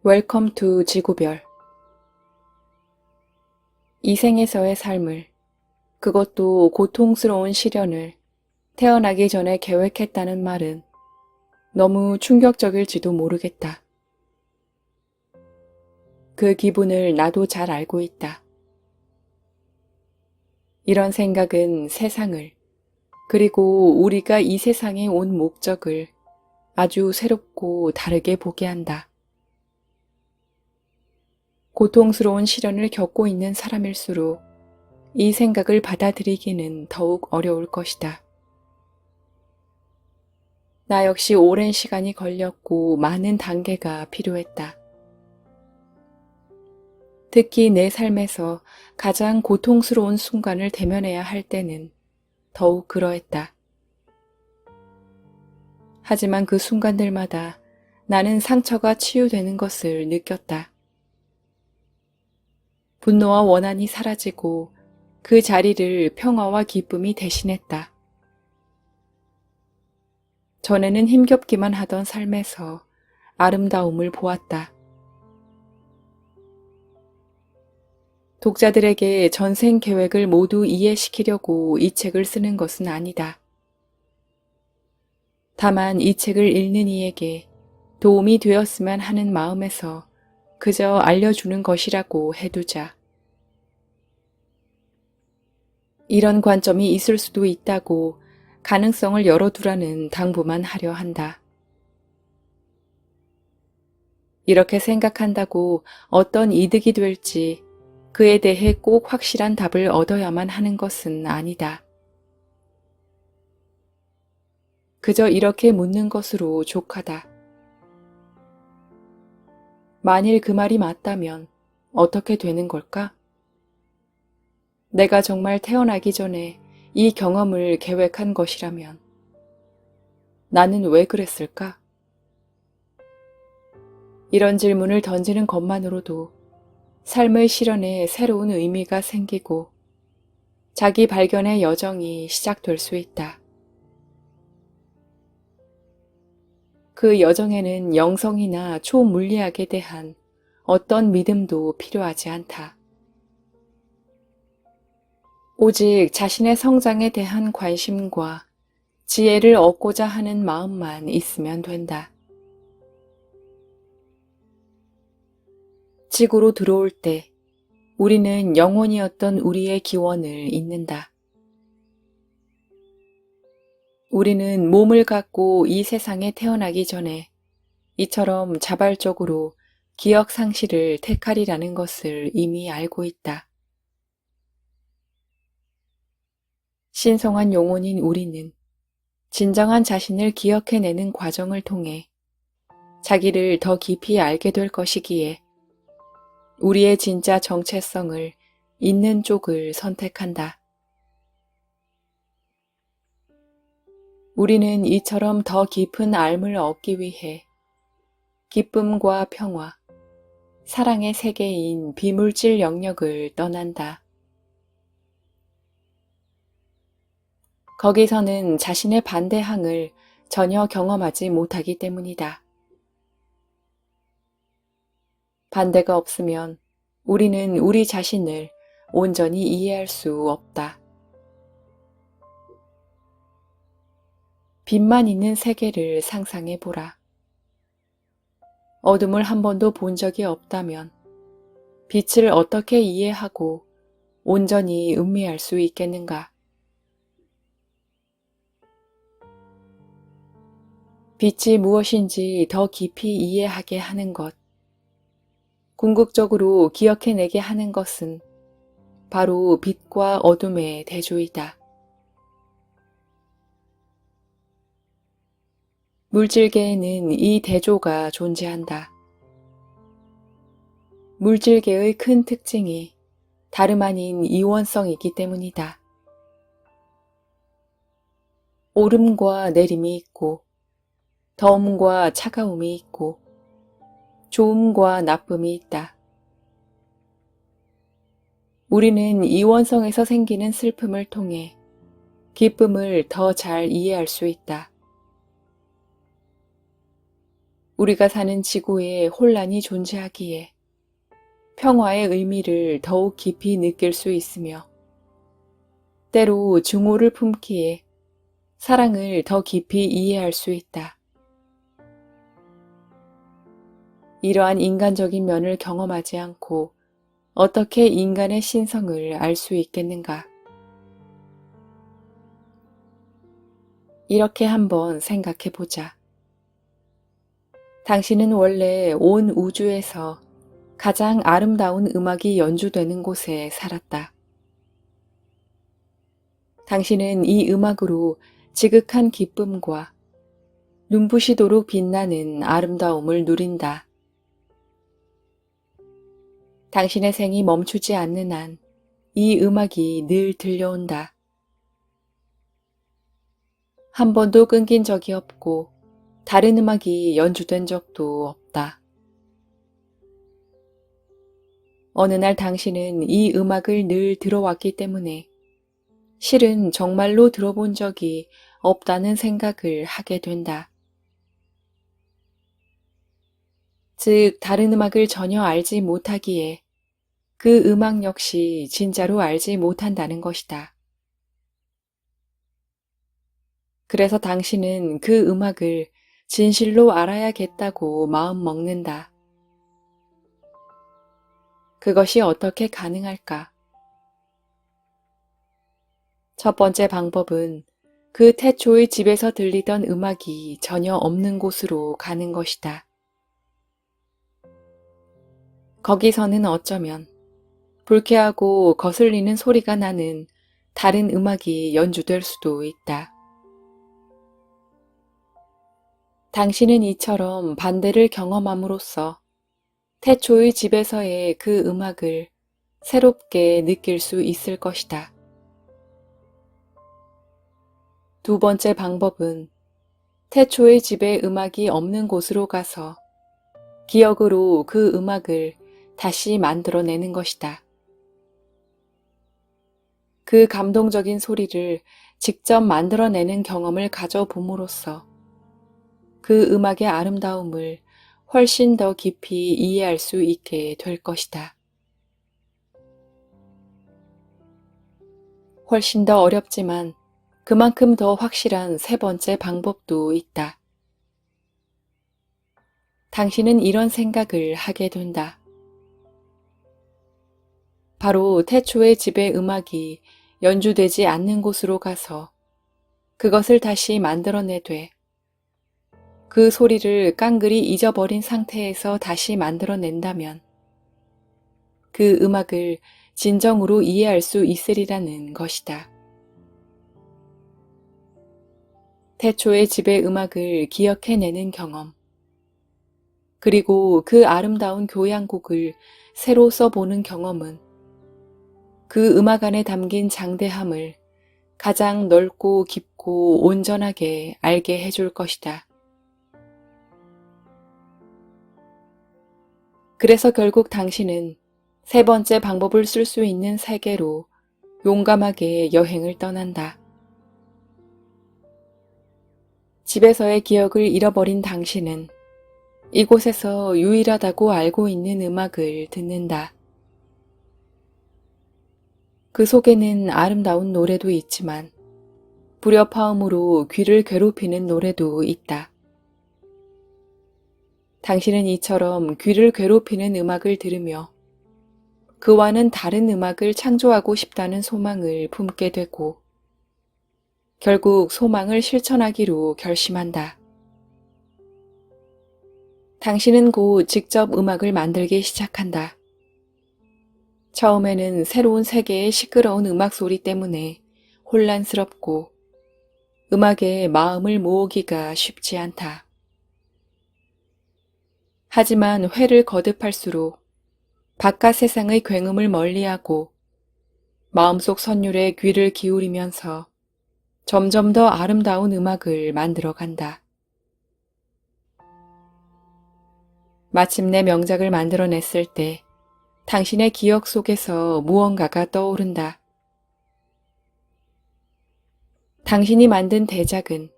웰컴 투 지구별. 이 생에서의 삶을, 그것도 고통스러운 시련을 태어나기 전에 계획했다는 말은 너무 충격적일지도 모르겠다. 그 기분을 나도 잘 알고 있다. 이런 생각은 세상을, 그리고 우리가 이 세상에 온 목적을 아주 새롭고 다르게 보게 한다. 고통스러운 시련을 겪고 있는 사람일수록 이 생각을 받아들이기는 더욱 어려울 것이다. 나 역시 오랜 시간이 걸렸고 많은 단계가 필요했다. 특히 내 삶에서 가장 고통스러운 순간을 대면해야 할 때는 더욱 그러했다. 하지만 그 순간들마다 나는 상처가 치유되는 것을 느꼈다. 분노와 원한이 사라지고 그 자리를 평화와 기쁨이 대신했다. 전에는 힘겹기만 하던 삶에서 아름다움을 보았다. 독자들에게 전생 계획을 모두 이해시키려고 이 책을 쓰는 것은 아니다. 다만 이 책을 읽는 이에게 도움이 되었으면 하는 마음에서 그저 알려주는 것이라고 해두자. 이런 관점이 있을 수도 있다고 가능성을 열어두라는 당부만 하려 한다. 이렇게 생각한다고 어떤 이득이 될지 그에 대해 꼭 확실한 답을 얻어야만 하는 것은 아니다. 그저 이렇게 묻는 것으로 족하다. 만일 그 말이 맞다면 어떻게 되는 걸까? 내가 정말 태어나기 전에 이 경험을 계획한 것이라면 나는 왜 그랬을까? 이런 질문을 던지는 것만으로도 삶의 실현에 새로운 의미가 생기고 자기 발견의 여정이 시작될 수 있다. 그 여정에는 영성이나 초물리학에 대한 어떤 믿음도 필요하지 않다. 오직 자신의 성장에 대한 관심과 지혜를 얻고자 하는 마음만 있으면 된다. 지구로 들어올 때 우리는 영혼이었던 우리의 기원을 잊는다. 우리는 몸을 갖고 이 세상에 태어나기 전에 이처럼 자발적으로 기억 상실을 택하리라는 것을 이미 알고 있다. 신성한 영혼인 우리는 진정한 자신을 기억해내는 과정을 통해 자기를 더 깊이 알게 될 것이기에 우리의 진짜 정체성을 있는 쪽을 선택한다. 우리는 이처럼 더 깊은 알을 얻기 위해 기쁨과 평화, 사랑의 세계인 비물질 영역을 떠난다. 거기서는 자신의 반대항을 전혀 경험하지 못하기 때문이다. 반대가 없으면 우리는 우리 자신을 온전히 이해할 수 없다. 빛만 있는 세계를 상상해 보라. 어둠을 한 번도 본 적이 없다면 빛을 어떻게 이해하고 온전히 음미할 수 있겠는가? 빛이 무엇인지 더 깊이 이해하게 하는 것, 궁극적으로 기억해내게 하는 것은 바로 빛과 어둠의 대조이다. 물질계에는 이 대조가 존재한다. 물질계의 큰 특징이 다름 아닌 이원성이기 때문이다. 오름과 내림이 있고, 더움과 차가움이 있고, 좋음과 나쁨이 있다. 우리는 이원성에서 생기는 슬픔을 통해 기쁨을 더 잘 이해할 수 있다. 우리가 사는 지구에 혼란이 존재하기에 평화의 의미를 더욱 깊이 느낄 수 있으며 때로 증오를 품기에 사랑을 더 깊이 이해할 수 있다. 이러한 인간적인 면을 경험하지 않고 어떻게 인간의 신성을 알 수 있겠는가? 이렇게 한번 생각해 보자. 당신은 원래 온 우주에서 가장 아름다운 음악이 연주되는 곳에 살았다. 당신은 이 음악으로 지극한 기쁨과 눈부시도록 빛나는 아름다움을 누린다. 당신의 생이 멈추지 않는 한 이 음악이 늘 들려온다. 한 번도 끊긴 적이 없고 다른 음악이 연주된 적도 없다. 어느 날 당신은 이 음악을 늘 들어왔기 때문에 실은 정말로 들어본 적이 없다는 생각을 하게 된다. 즉, 다른 음악을 전혀 알지 못하기에 그 음악 역시 진짜로 알지 못한다는 것이다. 그래서 당신은 그 음악을 진실로 알아야겠다고 마음 먹는다. 그것이 어떻게 가능할까? 첫 번째 방법은 그 태초의 집에서 들리던 음악이 전혀 없는 곳으로 가는 것이다. 거기서는 어쩌면 불쾌하고 거슬리는 소리가 나는 다른 음악이 연주될 수도 있다. 당신은 이처럼 반대를 경험함으로써 태초의 집에서의 그 음악을 새롭게 느낄 수 있을 것이다. 두 번째 방법은 태초의 집에 음악이 없는 곳으로 가서 기억으로 그 음악을 다시 만들어내는 것이다. 그 감동적인 소리를 직접 만들어내는 경험을 가져봄으로써 그 음악의 아름다움을 훨씬 더 깊이 이해할 수 있게 될 것이다. 훨씬 더 어렵지만 그만큼 더 확실한 세 번째 방법도 있다. 당신은 이런 생각을 하게 된다. 바로 태초의 집의 음악이 연주되지 않는 곳으로 가서 그것을 다시 만들어내되 그 소리를 깡그리 잊어버린 상태에서 다시 만들어낸다면 그 음악을 진정으로 이해할 수 있으리라는 것이다. 태초의 집의 음악을 기억해내는 경험, 그리고 그 아름다운 교향곡을 새로 써보는 경험은 그 음악 안에 담긴 장대함을 가장 넓고 깊고 온전하게 알게 해줄 것이다. 그래서 결국 당신은 세 번째 방법을 쓸 수 있는 세계로 용감하게 여행을 떠난다. 집에서의 기억을 잃어버린 당신은 이곳에서 유일하다고 알고 있는 음악을 듣는다. 그 속에는 아름다운 노래도 있지만 불협화음으로 귀를 괴롭히는 노래도 있다. 당신은 이처럼 귀를 괴롭히는 음악을 들으며 그와는 다른 음악을 창조하고 싶다는 소망을 품게 되고 결국 소망을 실천하기로 결심한다. 당신은 곧 직접 음악을 만들기 시작한다. 처음에는 새로운 세계의 시끄러운 음악 소리 때문에 혼란스럽고 음악에 마음을 모으기가 쉽지 않다. 하지만 회를 거듭할수록 바깥 세상의 굉음을 멀리하고 마음속 선율에 귀를 기울이면서 점점 더 아름다운 음악을 만들어간다. 마침내 명작을 만들어냈을 때 당신의 기억 속에서 무언가가 떠오른다. 당신이 만든 대작은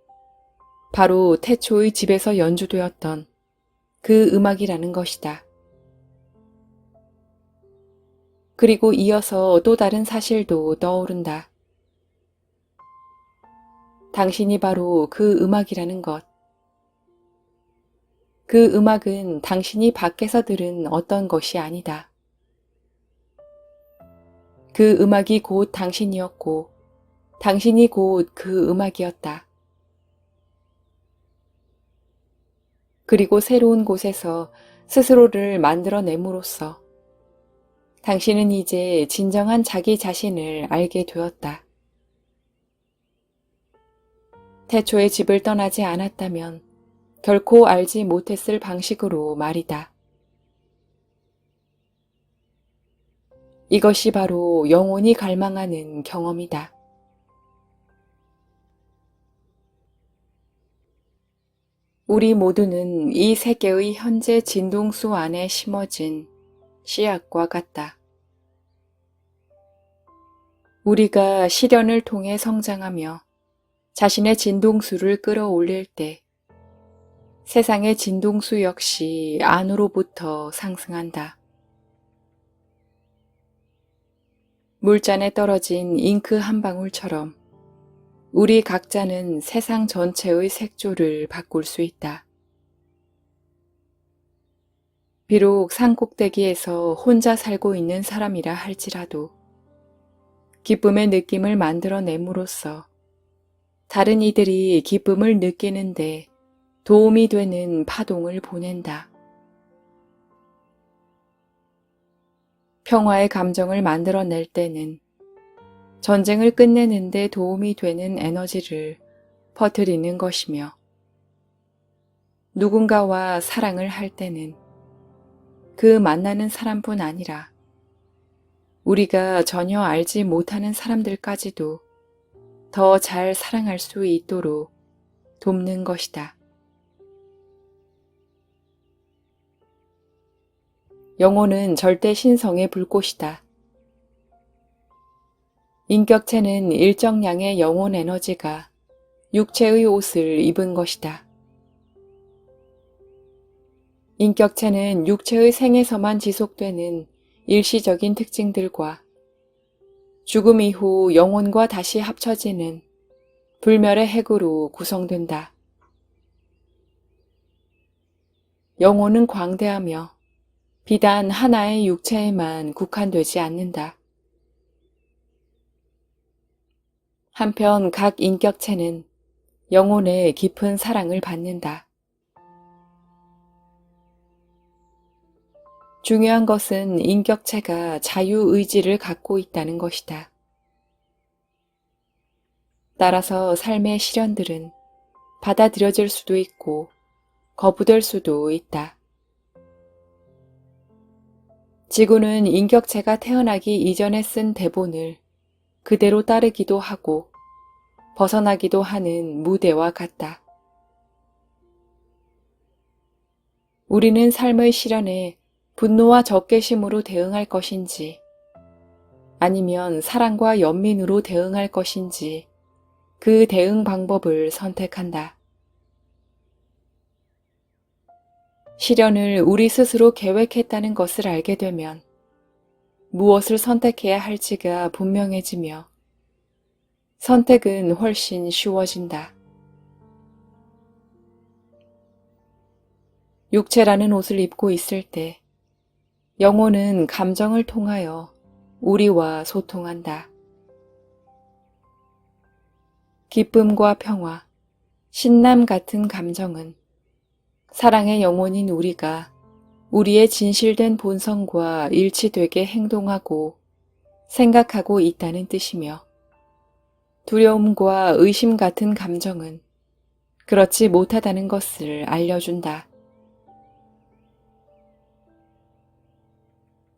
바로 태초의 집에서 연주되었던 그 음악이라는 것이다. 그리고 이어서 또 다른 사실도 떠오른다. 당신이 바로 그 음악이라는 것. 그 음악은 당신이 밖에서 들은 어떤 것이 아니다. 그 음악이 곧 당신이었고, 당신이 곧 그 음악이었다. 그리고 새로운 곳에서 스스로를 만들어냄으로써 당신은 이제 진정한 자기 자신을 알게 되었다. 태초에 집을 떠나지 않았다면 결코 알지 못했을 방식으로 말이다. 이것이 바로 영혼이 갈망하는 경험이다. 우리 모두는 이 세계의 현재 진동수 안에 심어진 씨앗과 같다. 우리가 시련을 통해 성장하며 자신의 진동수를 끌어올릴 때 세상의 진동수 역시 안으로부터 상승한다. 물잔에 떨어진 잉크 한 방울처럼 우리 각자는 세상 전체의 색조를 바꿀 수 있다. 비록 산꼭대기에서 혼자 살고 있는 사람이라 할지라도 기쁨의 느낌을 만들어냄으로써 다른 이들이 기쁨을 느끼는데 도움이 되는 파동을 보낸다. 평화의 감정을 만들어낼 때는 전쟁을 끝내는 데 도움이 되는 에너지를 퍼뜨리는 것이며 누군가와 사랑을 할 때는 그 만나는 사람뿐 아니라 우리가 전혀 알지 못하는 사람들까지도 더 잘 사랑할 수 있도록 돕는 것이다. 영혼은 절대 신성의 불꽃이다. 인격체는 일정량의 영혼 에너지가 육체의 옷을 입은 것이다. 인격체는 육체의 생에서만 지속되는 일시적인 특징들과 죽음 이후 영혼과 다시 합쳐지는 불멸의 핵으로 구성된다. 영혼은 광대하며 비단 하나의 육체에만 국한되지 않는다. 한편 각 인격체는 영혼의 깊은 사랑을 받는다. 중요한 것은 인격체가 자유의지를 갖고 있다는 것이다. 따라서 삶의 시련들은 받아들여질 수도 있고 거부될 수도 있다. 지구는 인격체가 태어나기 이전에 쓴 대본을 그대로 따르기도 하고 벗어나기도 하는 무대와 같다. 우리는 삶의 시련에 분노와 적개심으로 대응할 것인지 아니면 사랑과 연민으로 대응할 것인지 그 대응 방법을 선택한다. 시련을 우리 스스로 계획했다는 것을 알게 되면 무엇을 선택해야 할지가 분명해지며 선택은 훨씬 쉬워진다. 육체라는 옷을 입고 있을 때 영혼은 감정을 통하여 우리와 소통한다. 기쁨과 평화, 신남 같은 감정은 사랑의 영혼인 우리가 우리의 진실된 본성과 일치되게 행동하고 생각하고 있다는 뜻이며 두려움과 의심 같은 감정은 그렇지 못하다는 것을 알려준다.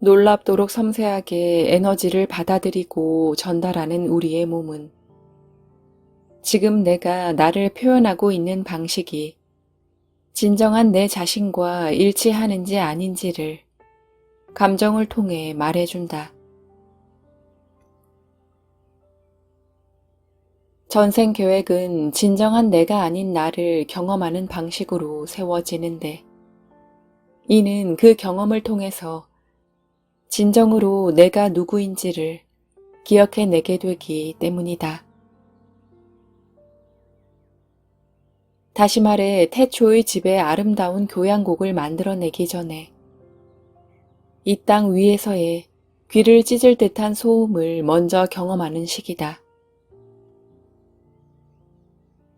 놀랍도록 섬세하게 에너지를 받아들이고 전달하는 우리의 몸은 지금 내가 나를 표현하고 있는 방식이 진정한 내 자신과 일치하는지 아닌지를 감정을 통해 말해준다. 전생 계획은 진정한 내가 아닌 나를 경험하는 방식으로 세워지는데 이는 그 경험을 통해서 진정으로 내가 누구인지를 기억해내게 되기 때문이다. 다시 말해 태초의 집에 아름다운 교향곡을 만들어내기 전에 이 땅 위에서의 귀를 찢을 듯한 소음을 먼저 경험하는 시기다.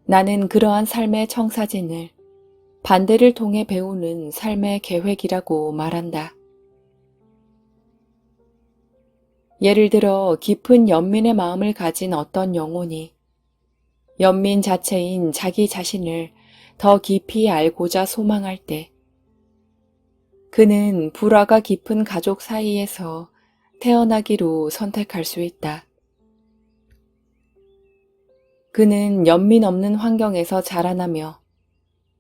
나는 그러한 삶의 청사진을 반대를 통해 배우는 삶의 계획이라고 말한다. 예를 들어 깊은 연민의 마음을 가진 어떤 영혼이 연민 자체인 자기 자신을 더 깊이 알고자 소망할 때 그는 불화가 깊은 가족 사이에서 태어나기로 선택할 수 있다. 그는 연민 없는 환경에서 자라나며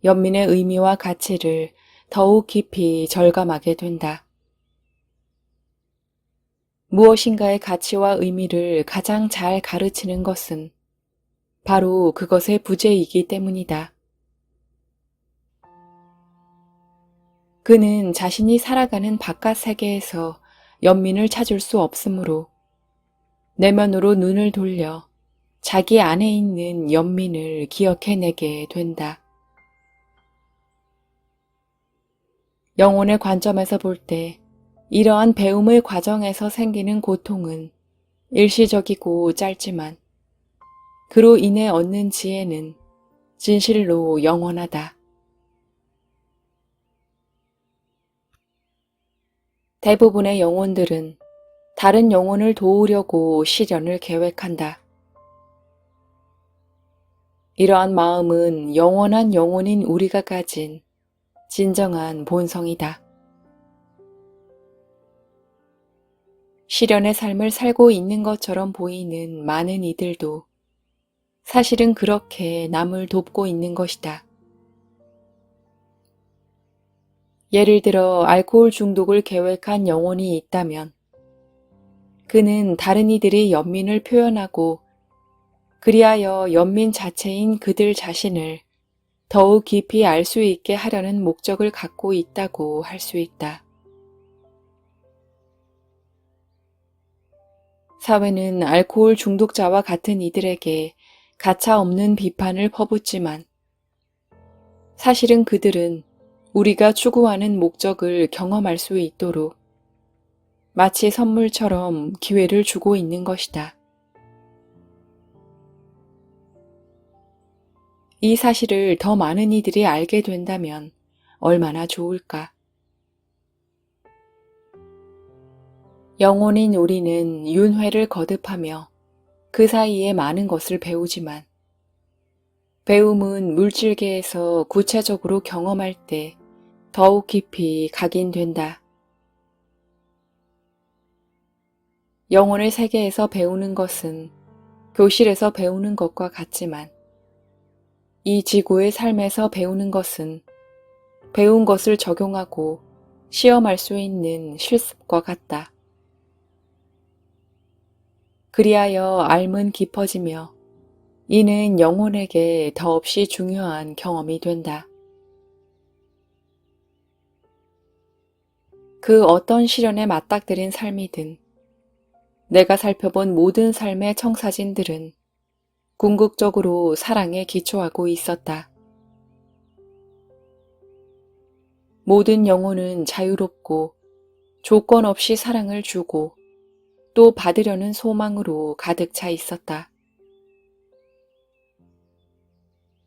연민의 의미와 가치를 더욱 깊이 절감하게 된다. 무엇인가의 가치와 의미를 가장 잘 가르치는 것은 바로 그것의 부재이기 때문이다. 그는 자신이 살아가는 바깥 세계에서 연민을 찾을 수 없으므로 내면으로 눈을 돌려 자기 안에 있는 연민을 기억해내게 된다. 영혼의 관점에서 볼 때 이러한 배움의 과정에서 생기는 고통은 일시적이고 짧지만 그로 인해 얻는 지혜는 진실로 영원하다. 대부분의 영혼들은 다른 영혼을 도우려고 시련을 계획한다. 이러한 마음은 영원한 영혼인 우리가 가진 진정한 본성이다. 시련의 삶을 살고 있는 것처럼 보이는 많은 이들도 사실은 그렇게 남을 돕고 있는 것이다. 예를 들어 알코올 중독을 계획한 영혼이 있다면 그는 다른 이들이 연민을 표현하고 그리하여 연민 자체인 그들 자신을 더욱 깊이 알 수 있게 하려는 목적을 갖고 있다고 할 수 있다. 사회는 알코올 중독자와 같은 이들에게 가차없는 비판을 퍼붓지만 사실은 그들은 우리가 추구하는 목적을 경험할 수 있도록 마치 선물처럼 기회를 주고 있는 것이다. 이 사실을 더 많은 이들이 알게 된다면 얼마나 좋을까? 영혼인 우리는 윤회를 거듭하며 그 사이에 많은 것을 배우지만 배움은 물질계에서 구체적으로 경험할 때 더욱 깊이 각인된다. 영혼의 세계에서 배우는 것은 교실에서 배우는 것과 같지만 이 지구의 삶에서 배우는 것은 배운 것을 적용하고 시험할 수 있는 실습과 같다. 그리하여 알은 깊어지며 이는 영혼에게 더없이 중요한 경험이 된다. 그 어떤 시련에 맞닥뜨린 삶이든 내가 살펴본 모든 삶의 청사진들은 궁극적으로 사랑에 기초하고 있었다. 모든 영혼은 자유롭고 조건 없이 사랑을 주고 또 받으려는 소망으로 가득 차 있었다.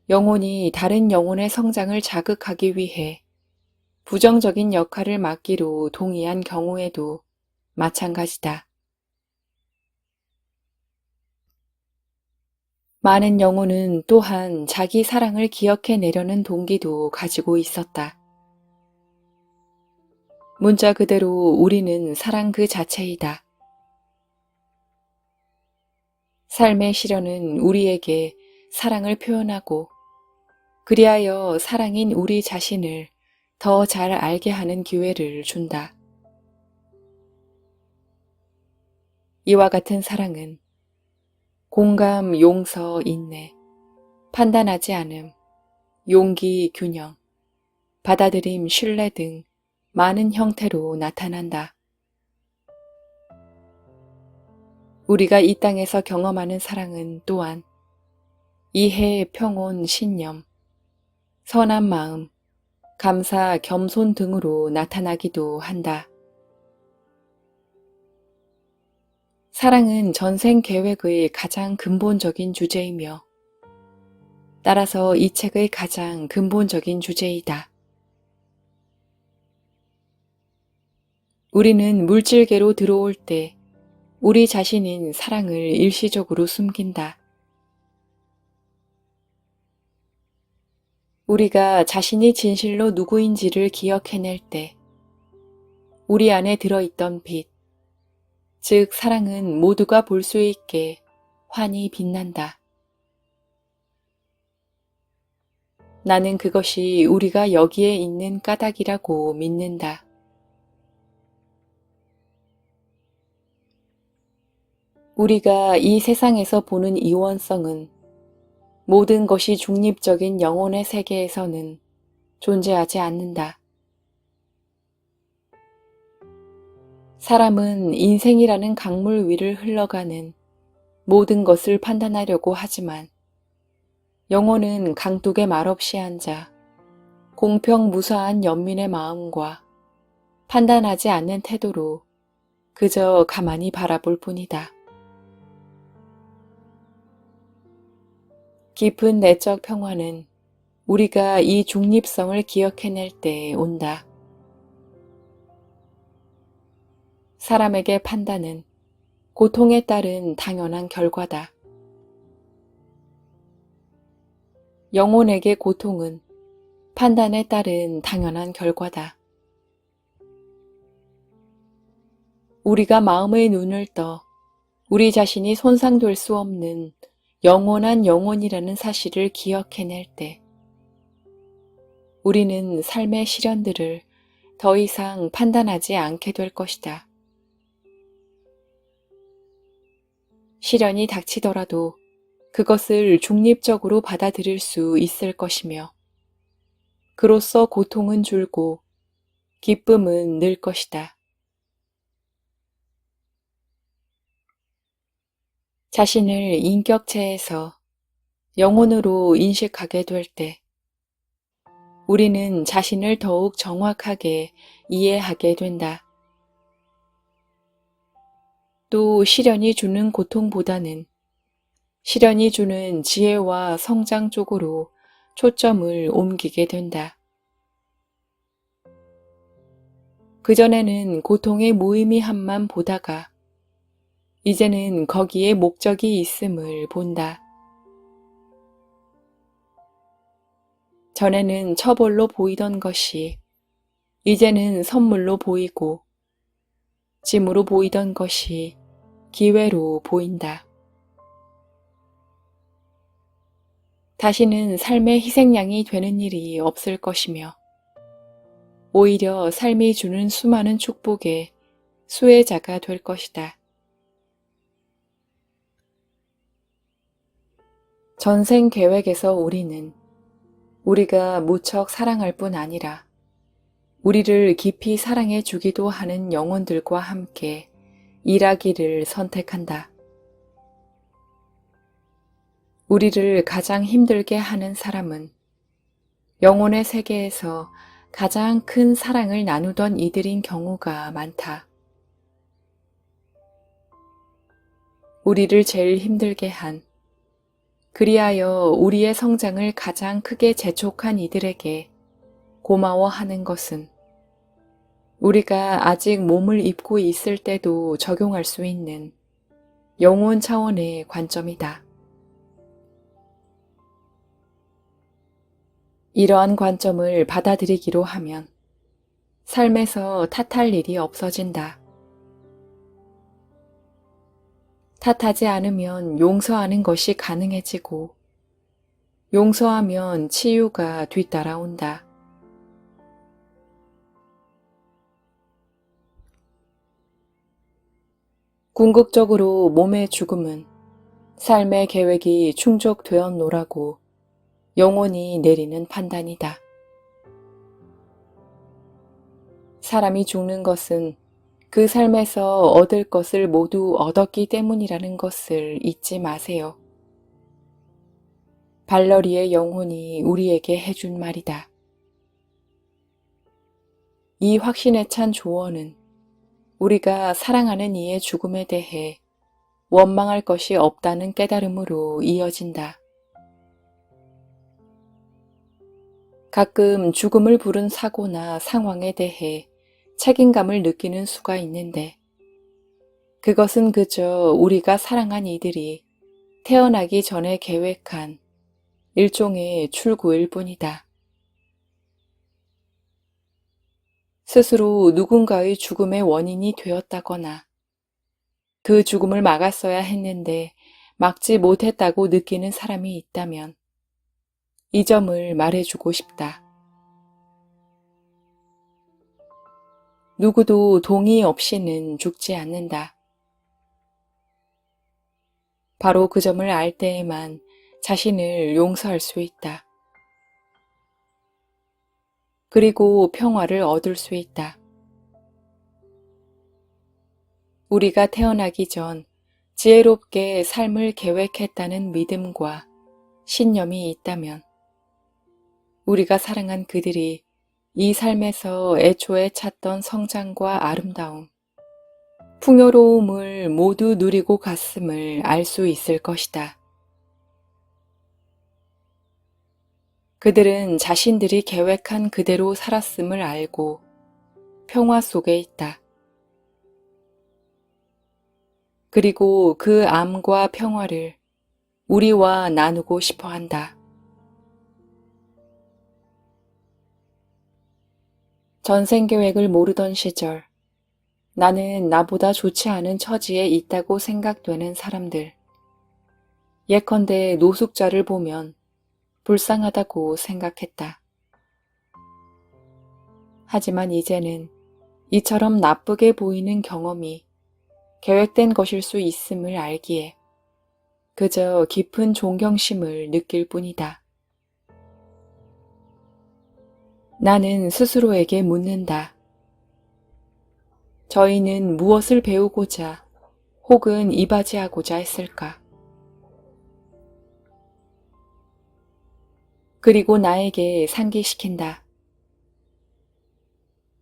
영혼이 다른 영혼의 성장을 자극하기 위해 부정적인 역할을 맡기로 동의한 경우에도 마찬가지다. 많은 영혼은 또한 자기 사랑을 기억해내려는 동기도 가지고 있었다. 문자 그대로 우리는 사랑 그 자체이다. 삶의 시련은 우리에게 사랑을 표현하고 그리하여 사랑인 우리 자신을 더 잘 알게 하는 기회를 준다. 이와 같은 사랑은 공감, 용서, 인내, 판단하지 않음, 용기, 균형, 받아들임, 신뢰 등 많은 형태로 나타난다. 우리가 이 땅에서 경험하는 사랑은 또한 이해, 평온, 신념, 선한 마음, 감사, 겸손 등으로 나타나기도 한다. 사랑은 전생 계획의 가장 근본적인 주제이며 따라서 이 책의 가장 근본적인 주제이다. 우리는 물질계로 들어올 때 우리 자신인 사랑을 일시적으로 숨긴다. 우리가 자신이 진실로 누구인지를 기억해낼 때 우리 안에 들어있던 빛, 즉 사랑은 모두가 볼 수 있게 환히 빛난다. 나는 그것이 우리가 여기에 있는 까닭이라고 믿는다. 우리가 이 세상에서 보는 이원성은 모든 것이 중립적인 영혼의 세계에서는 존재하지 않는다. 사람은 인생이라는 강물 위를 흘러가는 모든 것을 판단하려고 하지만 영혼은 강둑에 말없이 앉아 공평무사한 연민의 마음과 판단하지 않는 태도로 그저 가만히 바라볼 뿐이다. 깊은 내적 평화는 우리가 이 중립성을 기억해낼 때 온다. 사람에게 판단은 고통에 따른 당연한 결과다. 영혼에게 고통은 판단에 따른 당연한 결과다. 우리가 마음의 눈을 떠 우리 자신이 손상될 수 없는 영원한 영혼이라는 사실을 기억해낼 때 우리는 삶의 시련들을 더 이상 판단하지 않게 될 것이다. 시련이 닥치더라도 그것을 중립적으로 받아들일 수 있을 것이며 그로써 고통은 줄고 기쁨은 늘 것이다. 자신을 인격체에서 영혼으로 인식하게 될 때 우리는 자신을 더욱 정확하게 이해하게 된다. 또 시련이 주는 고통보다는 시련이 주는 지혜와 성장 쪽으로 초점을 옮기게 된다. 그전에는 고통의 무의미함만 보다가 이제는 거기에 목적이 있음을 본다. 전에는 처벌로 보이던 것이 이제는 선물로 보이고 짐으로 보이던 것이 기회로 보인다. 다시는 삶의 희생양이 되는 일이 없을 것이며 오히려 삶이 주는 수많은 축복의 수혜자가 될 것이다. 전생 계획에서 우리는 우리가 무척 사랑할 뿐 아니라 우리를 깊이 사랑해 주기도 하는 영혼들과 함께 일하기를 선택한다. 우리를 가장 힘들게 하는 사람은 영혼의 세계에서 가장 큰 사랑을 나누던 이들인 경우가 많다. 우리를 제일 힘들게 한, 그리하여 우리의 성장을 가장 크게 재촉한 이들에게 고마워하는 것은 우리가 아직 몸을 입고 있을 때도 적용할 수 있는 영혼 차원의 관점이다. 이러한 관점을 받아들이기로 하면 삶에서 탓할 일이 없어진다. 탓하지 않으면 용서하는 것이 가능해지고 용서하면 치유가 뒤따라온다. 궁극적으로 몸의 죽음은 삶의 계획이 충족되었노라고 영혼이 내리는 판단이다. 사람이 죽는 것은 그 삶에서 얻을 것을 모두 얻었기 때문이라는 것을 잊지 마세요. 발러리의 영혼이 우리에게 해준 말이다. 이 확신에 찬 조언은 우리가 사랑하는 이의 죽음에 대해 원망할 것이 없다는 깨달음으로 이어진다. 가끔 죽음을 부른 사고나 상황에 대해 책임감을 느끼는 수가 있는데 그것은 그저 우리가 사랑한 이들이 태어나기 전에 계획한 일종의 출구일 뿐이다. 스스로 누군가의 죽음의 원인이 되었다거나 그 죽음을 막았어야 했는데 막지 못했다고 느끼는 사람이 있다면 이 점을 말해주고 싶다. 누구도 동의 없이는 죽지 않는다. 바로 그 점을 알 때에만 자신을 용서할 수 있다. 그리고 평화를 얻을 수 있다. 우리가 태어나기 전 지혜롭게 삶을 계획했다는 믿음과 신념이 있다면 우리가 사랑한 그들이 이 삶에서 애초에 찾던 성장과 아름다움, 풍요로움을 모두 누리고 갔음을 알 수 있을 것이다. 그들은 자신들이 계획한 그대로 살았음을 알고 평화 속에 있다. 그리고 그 암과 평화를 우리와 나누고 싶어 한다. 전생 계획을 모르던 시절, 나는 나보다 좋지 않은 처지에 있다고 생각되는 사람들, 예컨대 노숙자를 보면 불쌍하다고 생각했다. 하지만 이제는 이처럼 나쁘게 보이는 경험이 계획된 것일 수 있음을 알기에 그저 깊은 존경심을 느낄 뿐이다. 나는 스스로에게 묻는다. 저희는 무엇을 배우고자 혹은 이바지하고자 했을까? 그리고 나에게 상기시킨다.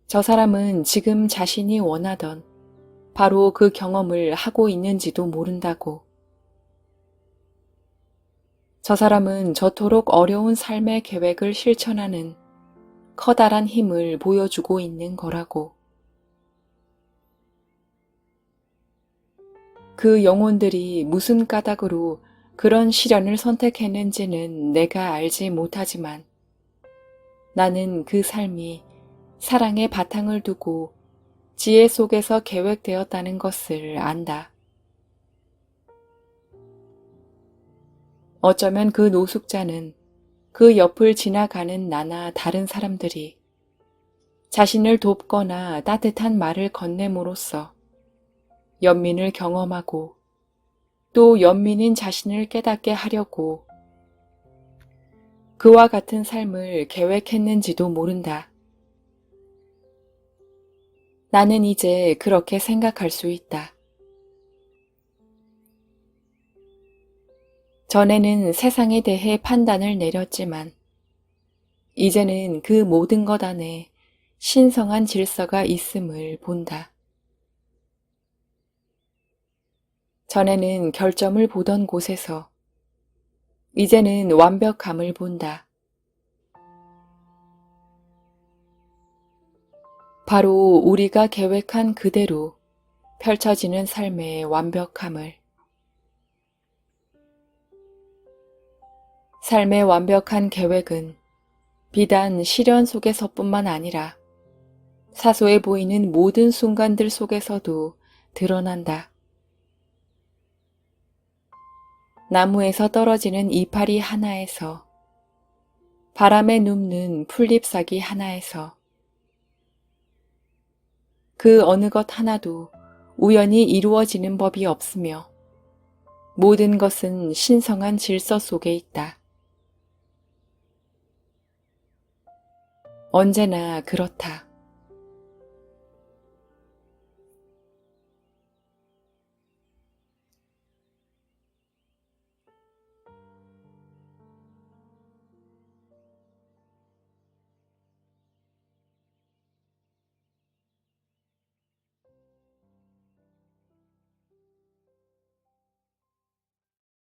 저 사람은 지금 자신이 원하던 바로 그 경험을 하고 있는지도 모른다고. 저 사람은 저토록 어려운 삶의 계획을 실천하는 커다란 힘을 보여주고 있는 거라고. 그 영혼들이 무슨 까닭으로 그런 시련을 선택했는지는 내가 알지 못하지만 나는 그 삶이 사랑의 바탕을 두고 지혜 속에서 계획되었다는 것을 안다. 어쩌면 그 노숙자는 그 옆을 지나가는 나나 다른 사람들이 자신을 돕거나 따뜻한 말을 건네므로써 연민을 경험하고 또 연민인 자신을 깨닫게 하려고 그와 같은 삶을 계획했는지도 모른다. 나는 이제 그렇게 생각할 수 있다. 전에는 세상에 대해 판단을 내렸지만 이제는 그 모든 것 안에 신성한 질서가 있음을 본다. 전에는 결점을 보던 곳에서 이제는 완벽함을 본다. 바로 우리가 계획한 그대로 펼쳐지는 삶의 완벽함을. 삶의 완벽한 계획은 비단 시련 속에서뿐만 아니라 사소해 보이는 모든 순간들 속에서도 드러난다. 나무에서 떨어지는 이파리 하나에서, 바람에 눕는 풀잎사기 하나에서, 그 어느 것 하나도 우연히 이루어지는 법이 없으며 모든 것은 신성한 질서 속에 있다. 언제나 그렇다.